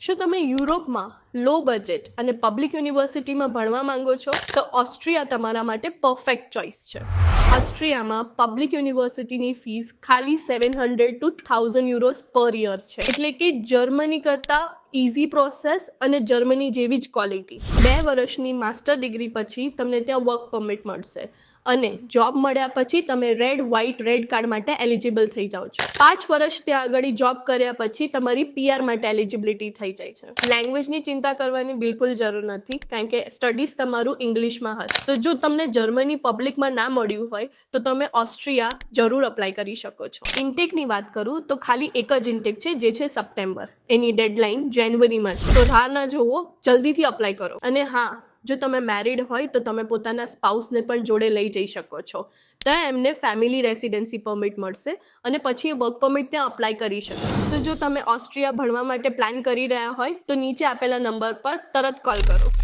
શું તમે યુરોપમાં લો બજેટ અને પબ્લિક યુનિવર્સિટીમાં ભણવા માંગો છો તો ઓસ્ટ્રિયા તમારા માટે પરફેક્ટ ચોઇસ છે. ઓસ્ટ્રિયામાં પબ્લિક યુનિવર્સિટીની ફીસ ખાલી 700 to 1000 યુરોઝ પર યર છે, એટલે કે જર્મની કરતાં ઇઝી પ્રોસેસ અને જર્મની જેવી જ ક્વોલિટી. 2 વર્ષની માસ્ટર ડિગ્રી પછી તમને ત્યાં વર્ક પરમિટ મળશે અને જોબ મળ્યા પછી તમે રેડ કાર્ડ માટે એલિજિબલ થઈ જાઓ છો. 5 વર્ષ ત્યાં આગળ જોબ કર્યા પછી તમારી PR માટે એલિજિબિલિટી થઈ જાય છે. લેંગ્વેજની ચિંતા કરવાની બિલકુલ જરૂર નથી, કારણ કે સ્ટડીઝ તમારું ઇંગ્લિશમાં હશે. તો જો તમને જર્મની પબ્લિકમાં ના મળ્યું હોય તો તમે ઓસ્ટ્રિયા જરૂર અપ્લાય કરી શકો છો. ઇન્ટેકની વાત કરું તો ખાલી એક જ ઇન્ટેક છે, જે છે સપ્ટેમ્બર. એની ડેડલાઇન જાન્યુઆરીમાં છે, તો રાહ ના જોવો, જલ્દીથી અપ્લાય કરો. અને હા, જો તમે મેરિડ હોય તો તમે પોતાના સ્પાઉસને પણ જોડે લઈ જઈ શકો છો. ત્યાં એમને ફેમિલી રેસિડેન્સી પરમિટ મળશે અને પછી એ વર્ક પરમિટ ત્યાં અપ્લાય કરી શકે. તો જો તમે ઓસ્ટ્રિયા ભણવા માટે પ્લાન કરી રહ્યા હોય તો નીચે આપેલા નંબર પર તરત કોલ કરો.